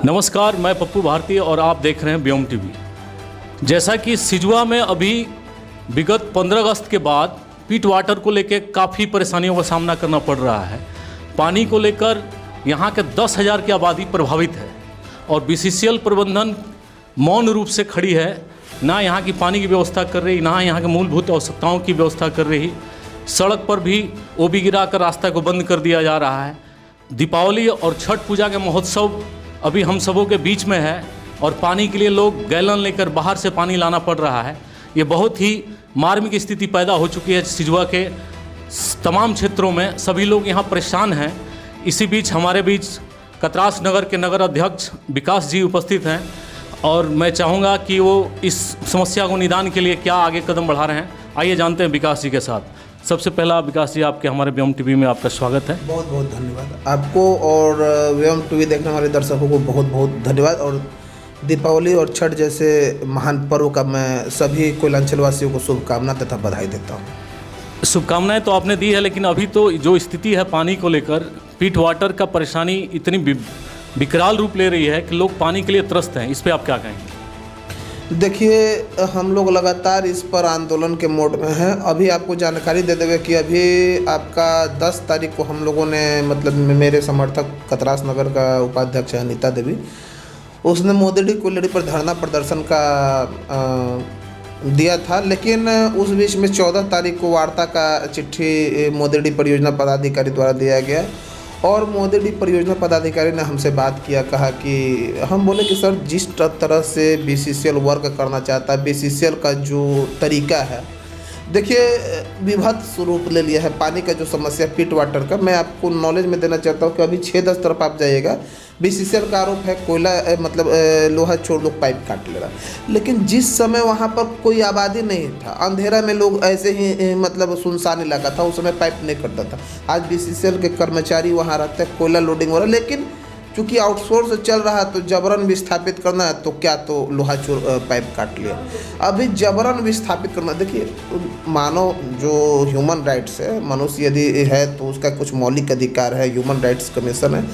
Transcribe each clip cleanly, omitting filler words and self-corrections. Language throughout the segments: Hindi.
नमस्कार, मैं पप्पू भारती और आप देख रहे हैं व्योम टीवी। जैसा कि सिजुआ में अभी विगत 15 अगस्त के बाद पीट वाटर को लेकर काफ़ी परेशानियों का सामना करना पड़ रहा है। पानी को लेकर यहाँ के 10,000 की आबादी प्रभावित है और बीसीसीएल प्रबंधन मौन रूप से खड़ी है, ना यहाँ की पानी की व्यवस्था कर रही, ना यहाँ के मूलभूत आवश्यकताओं की व्यवस्था कर रही। सड़क पर भी ओबी गिरा कर रास्ता को बंद कर दिया जा रहा है। दीपावली और छठ पूजा के महोत्सव अभी हम सबों के बीच में है और पानी के लिए लोग गैलन लेकर बाहर से पानी लाना पड़ रहा है। ये बहुत ही मार्मिक स्थिति पैदा हो चुकी है सिजुआ के तमाम क्षेत्रों में। सभी लोग यहाँ परेशान हैं। इसी बीच हमारे बीच कतरास नगर के नगर अध्यक्ष विकास जी उपस्थित हैं और मैं चाहूँगा कि वो इस समस्या को निदान के लिए क्या आगे कदम बढ़ा रहे हैं। आइए जानते हैं विकास जी के साथ। सबसे पहला विकास जी, आपके हमारे व्योम टीवी में आपका स्वागत है। बहुत बहुत धन्यवाद आपको और व्योम टीवी देखने वाले दर्शकों को बहुत बहुत धन्यवाद। और दीपावली और छठ जैसे महान पर्व का मैं सभी कोयलांचल वासियों को शुभकामना तथा बधाई देता हूँ। शुभकामनाएं तो आपने दी है, लेकिन अभी तो जो स्थिति है पानी को लेकर, पीट वाटर का परेशानी इतनी विकराल रूप ले रही है कि लोग पानी के लिए त्रस्त हैं। इस पर आप क्या कहेंगे? देखिए, हम लोग लगातार इस पर आंदोलन के मोड में हैं। अभी आपको जानकारी दे देंगे कि अभी आपका 10 तारीख को हम लोगों ने मेरे समर्थक कतरास नगर का उपाध्यक्ष है अनीता देवी, उसने मोदेडी कोयलेडी पर धरना प्रदर्शन का दिया था। लेकिन उस बीच में 14 तारीख को वार्ता का चिट्ठी मोदेडी परियोजना पदाधिकारी द्वारा दिया गया और मोदेडी परियोजना पदाधिकारी ने हमसे बात किया। कहा कि हम बोले कि सर, जिस तरह से बीसीसीएल वर्क करना चाहता है, बीसीसीएल का जो तरीका है, देखिए विभत्स स्वरूप ले लिया है पानी का जो समस्या पीट वाटर का। मैं आपको नॉलेज में देना चाहता हूँ कि अभी 6-10 तरफ आप जाइएगा, बीसीसीएल का आरोप है कोयला लोहा छोड़ लोग पाइप काट ले रहा। लेकिन जिस समय वहाँ पर कोई आबादी नहीं था, अंधेरा में लोग ऐसे ही सुनसान इलाका था, उस समय पाइप नहीं करता था। आज बीसीसीएल के कर्मचारी वहाँ रहते हैं, कोयला लोडिंग हो रहा है। लेकिन चूँकि आउटसोर्स चल रहा है तो जबरन विस्थापित करना है, तो क्या तो लोहा चोर पाइप काट लिया। अभी जबरन विस्थापित करना, देखिए मानव जो ह्यूमन राइट्स है, मनुष्य यदि है तो उसका कुछ मौलिक अधिकार है, ह्यूमन राइट्स कमीशन है।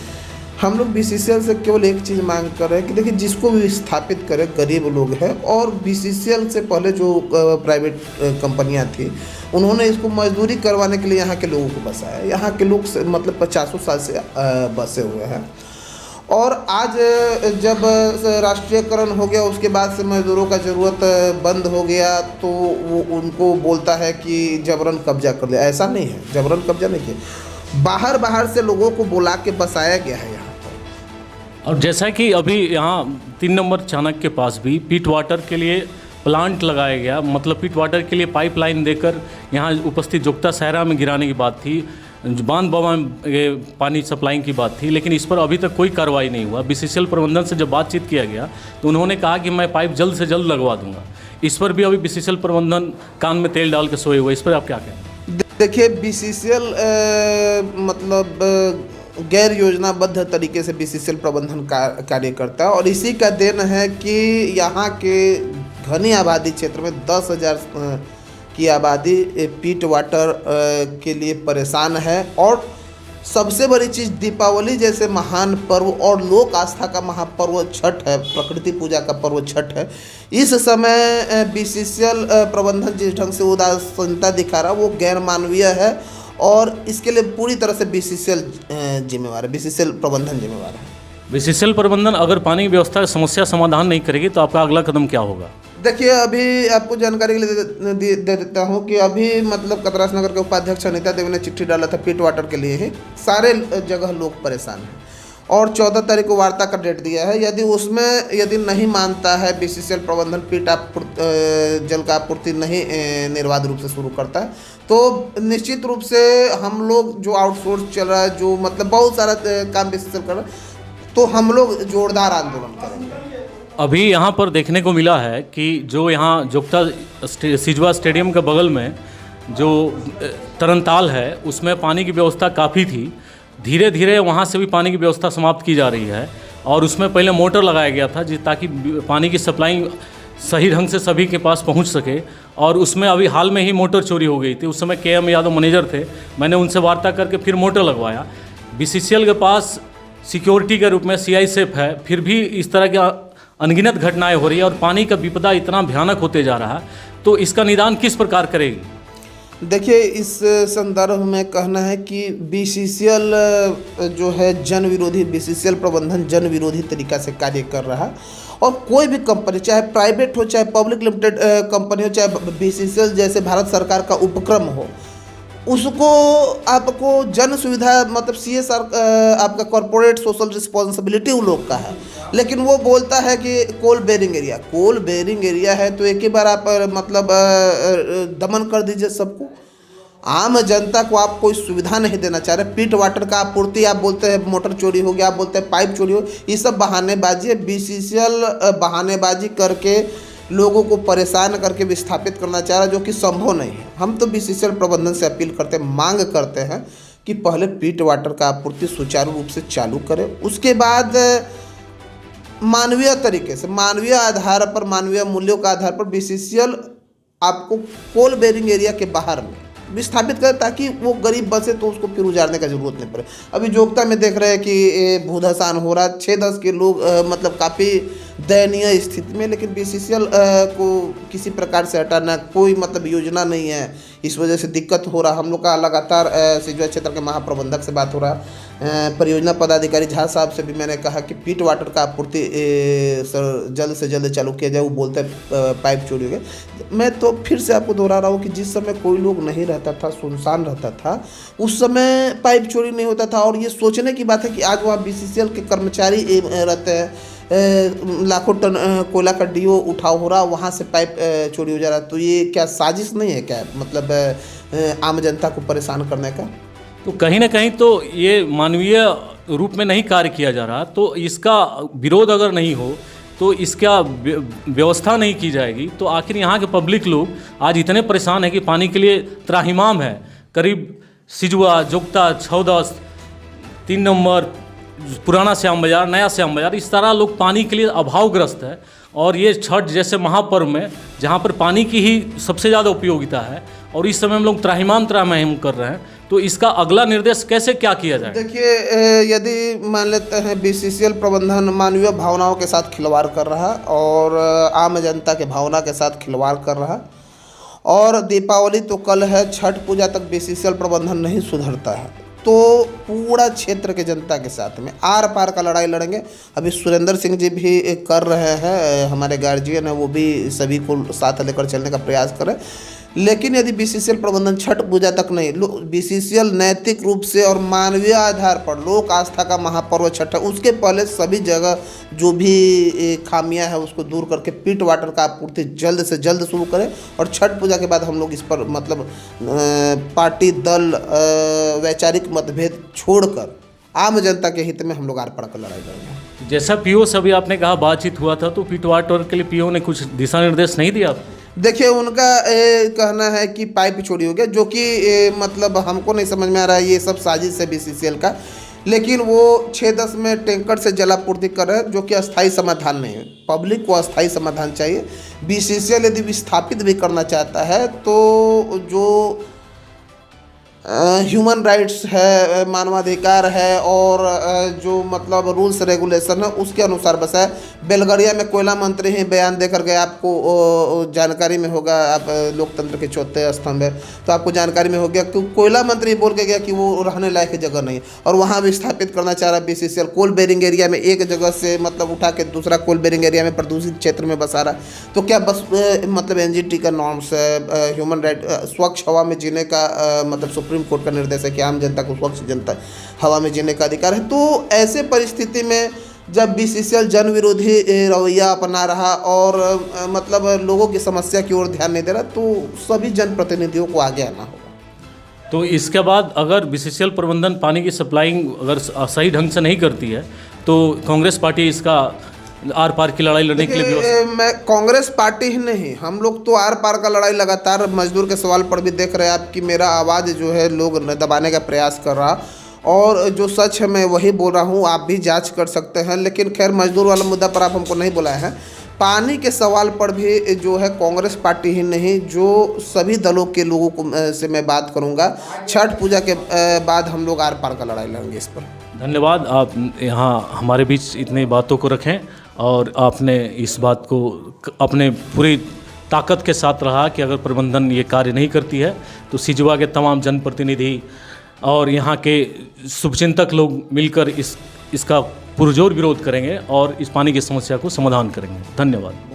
हम लोग बीसीसीएल से केवल एक चीज़ मांग कर रहे हैं कि देखिए जिसको भी विस्थापित करे गरीब लोग हैं। और बीसीसीएल से पहले जो प्राइवेट कंपनियां थी, उन्होंने इसको मजदूरी करवाने के लिए यहाँ के लोगों को बसाया। यहाँ के लोग 50 साल से बसे हुए हैं। और आज जब राष्ट्रीयकरण हो गया, उसके बाद से मजदूरों का ज़रूरत बंद हो गया, तो वो उनको बोलता है कि जबरन कब्जा कर लिया। ऐसा नहीं है, जबरन कब्जा नहीं किया, बाहर से लोगों को बुला के बसाया गया है यहाँ पर। और जैसा कि अभी यहाँ 3 नंबर चाणक्य के पास भी पीट वाटर के लिए प्लांट लगाया गया, मतलब पीट वाटर के लिए पाइपलाइन देकर यहाँ उपस्थित जोगता सहरा में गिराने की बात थी, बांध बाबा में पानी सप्लाइंग की बात थी, लेकिन इस पर अभी तक कोई कार्रवाई नहीं हुआ। बीसीसीएल प्रबंधन से जब बातचीत किया गया तो उन्होंने कहा कि मैं पाइप जल्द से जल्द लगवा दूंगा। इस पर भी अभी बीसीसीएल प्रबंधन कान में तेल डाल के सोए हुए। इस पर आप क्या कहें? देखिए, बीसीसीएल गैर योजनाबद्ध तरीके से बीसीसीएल प्रबंधन कार्य करता है और इसी का देन है कि यहाँ के घनी आबादी क्षेत्र में 10,000 की आबादी पीट वाटर के लिए परेशान है। और सबसे बड़ी चीज़, दीपावली जैसे महान पर्व और लोक आस्था का महापर्व छठ है, प्रकृति पूजा का पर्व छठ है, इस समय बीसीसीएल प्रबंधन जिस ढंग से उदासीनता दिखा रहा वो गैर मानवीय है और इसके लिए पूरी तरह से बीसीसीएल जिम्मेवार है, बीसीसीएल प्रबंधन जिम्मेवार है। बीसीसीएल प्रबंधन अगर पानी की व्यवस्था की समस्या समाधान नहीं करेगी तो आपका अगला कदम क्या होगा? देखिए, अभी आपको जानकारी के लिए दे देता हूँ कि अभी कतरास नगर के उपाध्यक्ष अनीता देवी ने चिट्ठी डाला था पीट वाटर के लिए ही। सारे जगह लोग परेशान हैं और 14 तारीख को वार्ता का डेट दिया है। यदि नहीं मानता है बीसीसीएल प्रबंधन, पीट जल का आपूर्ति नहीं निर्बाध रूप से शुरू करता है, तो निश्चित रूप से हम लोग जो आउटसोर्स चल रहा है, जो बहुत सारा काम बीसीसीएल कर रहा है, तो हम लोग जोरदार आंदोलन करेंगे। अभी यहाँ पर देखने को मिला है कि जो यहाँ जोगता सिजुआ स्टेडियम के बगल में जो तरनताल है, उसमें पानी की व्यवस्था काफ़ी थी। धीरे धीरे वहाँ से भी पानी की व्यवस्था समाप्त की जा रही है और उसमें पहले मोटर लगाया गया था ताकि पानी की सप्लाई सही ढंग से सभी के पास पहुँच सके। और उसमें अभी हाल में ही मोटर चोरी हो गई थी। उस समय KM यादव मैनेजर थे, मैंने उनसे वार्ता करके फिर मोटर लगवाया। बीसीसीएल के पास सिक्योरिटी के रूप में CI है, फिर भी इस तरह की अनगिनत घटनाएं हो रही है और पानी का विपदा इतना भयानक होते जा रहा है, तो इसका निदान किस प्रकार करेगी? देखिए, इस संदर्भ में कहना है कि BCCL जो है जन विरोधी, BCCL प्रबंधन जन विरोधी तरीका से कार्य कर रहा है। और कोई भी कंपनी, चाहे प्राइवेट हो चाहे पब्लिक लिमिटेड कंपनी हो, चाहे BCCL जैसे भारत सरकार का उपक्रम हो, उसको आपको जन सुविधा मतलब CSR आपका कॉरपोरेट सोशल रिस्पॉन्सिबिलिटी उन लोग का है। लेकिन वो बोलता है कि कोल बेरिंग एरिया है तो एक ही बार आप मतलब दमन कर दीजिए सबको। आम जनता को आप कोई सुविधा नहीं देना चाह रहे। पीट वाटर का आपूर्ति, आप बोलते हैं मोटर चोरी हो गया, आप बोलते हैं पाइप चोरी हो, ये सब बहानेबाजी है। BCCL बहानेबाजी करके लोगों को परेशान करके विस्थापित करना चाह रहा है, जो कि संभव नहीं है। हम तो BCCL प्रबंधन से अपील करते हैं, मांग करते हैं कि पहले पीट वाटर का आपूर्ति सुचारू रूप से चालू करें, उसके बाद मानवीय तरीके से, मानवीय आधार पर, मानवीय मूल्यों के आधार पर BCCL आपको कोल बेरिंग एरिया के बाहर में विस्थापित करें, ताकि वो गरीब बसे तो उसको फिर उजाड़ने का जरूरत नहीं पड़े। अभी जोगता में देख रहे हैं कि भूधसान हो रहा है, 6-10 के लोग मतलब काफ़ी दयनीय स्थिति में, लेकिन BCCL को किसी प्रकार से हटाना कोई मतलब योजना नहीं है। इस वजह से दिक्कत हो रहा। हम लोग का लगातार सिजुआ क्षेत्र के महाप्रबंधक से बात हो रहा है, परियोजना पदाधिकारी झा साहब से भी मैंने कहा कि पीट वाटर का आपूर्ति सर जल्द से जल्द चालू किया जाए। वो बोलते हैं पाइप चोरी हो गए। मैं तो फिर से आपको दोहरा रहा हूँ कि जिस समय कोई लोग नहीं रहता था, सुनसान रहता था, उस समय पाइप चोरी नहीं होता था। और ये सोचने की बात है कि आज वहाँ BCCL के कर्मचारी रहते हैं, लाखों टन कोयला का DO उठाव हो रहा, वहाँ से पाइप चोरी हो जा रहा। तो ये क्या साजिश नहीं है क्या, मतलब आम जनता को परेशान करने का? तो कहीं ना कहीं तो ये मानवीय रूप में नहीं कार्य किया जा रहा, तो इसका विरोध अगर नहीं हो, तो इसका व्यवस्था नहीं की जाएगी, तो आखिर यहाँ के पब्लिक लोग आज इतने परेशान हैं कि पानी के लिए त्राहिमाम है। करीब सिजुआ, जोगता, 6-10, 3 नंबर, पुराना श्याम बाजार, नया श्याम बाजार, इस तरह लोग पानी के लिए अभावग्रस्त है। और ये छठ जैसे महापर्व में जहाँ पर पानी की ही सबसे ज़्यादा उपयोगिता है और इस समय हम लोग त्राहिमाम कर रहे हैं, तो इसका अगला निर्देश कैसे क्या किया जाए? देखिए, यदि मान लेते हैं BCCL प्रबंधन मानवीय भावनाओं के साथ खिलवाड़ कर रहा और आम जनता के भावना के साथ खिलवाड़ कर रहा, और दीपावली तो कल है, छठ पूजा तक BCCL प्रबंधन नहीं सुधरता है, तो पूरा क्षेत्र के जनता के साथ में आर पार का लड़ाई लड़ेंगे। अभी सुरेंद्र सिंह जी भी कर रहे हैं, हमारे गार्जियन है, वो भी सभी को साथ लेकर चलने का प्रयास करें। लेकिन यदि BCCL प्रबंधन छठ पूजा तक नहीं, BCCL नैतिक रूप से और मानवीय आधार पर लोक आस्था का महापर्व छठ है, उसके पहले सभी जगह जो भी खामियां है उसको दूर करके पीट वाटर का आपूर्ति जल्द से जल्द शुरू करें। और छठ पूजा के बाद हम लोग इस पर मतलब पार्टी दल वैचारिक मतभेद छोड़कर आम जनता के हित में हम लोग आर पार का लड़ाई लड़ेंगे। जैसा PO से अभी आपने कहा बातचीत हुआ था, तो पीट वाटर के लिए PO ने कुछ दिशा निर्देश नहीं दिया? देखिए, उनका कहना है कि पाइप चोरी हो गया, जो कि मतलब हमको नहीं समझ में आ रहा है, ये सब साजिश है BCCL का। लेकिन वो 6-10 में टैंकर से जलापूर्ति कर रहे हैं, जो कि अस्थायी समाधान नहीं है। पब्लिक को अस्थायी समाधान चाहिए। BCCL यदि विस्थापित भी करना चाहता है तो जो ह्यूमन राइट्स है, मानवाधिकार है, और जो मतलब रूल्स रेगुलेशन है उसके अनुसार बस है। बेलगरिया में कोयला मंत्री ही बयान देकर गए, आपको जानकारी में होगा, आप लोकतंत्र के चौथे स्तंभ है तो आपको जानकारी में हो गया कि कोयला मंत्री बोल के गया कि वो रहने लायक जगह नहीं है, और वहाँ विस्थापित करना चाह रहा है BCCL। कोल बेरिंग एरिया में एक जगह से मतलब उठा के दूसरा कोल बेरिंग एरिया में प्रदूषित क्षेत्र में बसा रहा है। तो क्या बस मतलब NGT का नॉर्म्स है, ह्यूमन राइट, स्वच्छ हवा में जीने का मतलब सुप्रीम कोर्ट का निर्देश है कि आम जनता को स्वच्छ जनता हवा में जीने का अधिकार है। तो ऐसे परिस्थिति में जब BCCL जन विरोधी रवैया अपना रहा और मतलब लोगों की समस्या की ओर ध्यान नहीं दे रहा, तो सभी जनप्रतिनिधियों को आगे आना होगा। तो इसके बाद अगर BCCL प्रबंधन पानी की सप्लाइंग अगर सही ढंग से नहीं करती है, तो कांग्रेस पार्टी इसका आर पार की लड़ाई लड़ने के लिए मैं कांग्रेस पार्टी ही नहीं, हम लोग तो आर पार का लड़ाई लगातार मजदूर के सवाल पर भी देख रहे हैं आप कि मेरा आवाज़ जो है लोग दबाने का प्रयास कर रहा, और जो सच है मैं वही बोल रहा हूँ, आप भी जांच कर सकते हैं। लेकिन खैर, मजदूर वाला मुद्दा पर आप हमको नहीं बुलाए हैं। पानी के सवाल पर भी जो है कांग्रेस पार्टी ही नहीं, जो सभी दलों के लोगों को से मैं बात करूंगा, छठ पूजा के बाद हम लोग आर पार का लड़ाई लड़ेंगे इस पर। धन्यवाद, आप यहाँ हमारे बीच इतनी बातों को रखें और आपने इस बात को अपने पूरी ताकत के साथ रहा कि अगर प्रबंधन ये कार्य नहीं करती है तो सिजवा के तमाम जनप्रतिनिधि और यहाँ के शुभचिंतक लोग मिलकर इसका पुरजोर विरोध करेंगे और इस पानी की समस्या को समाधान करेंगे। धन्यवाद।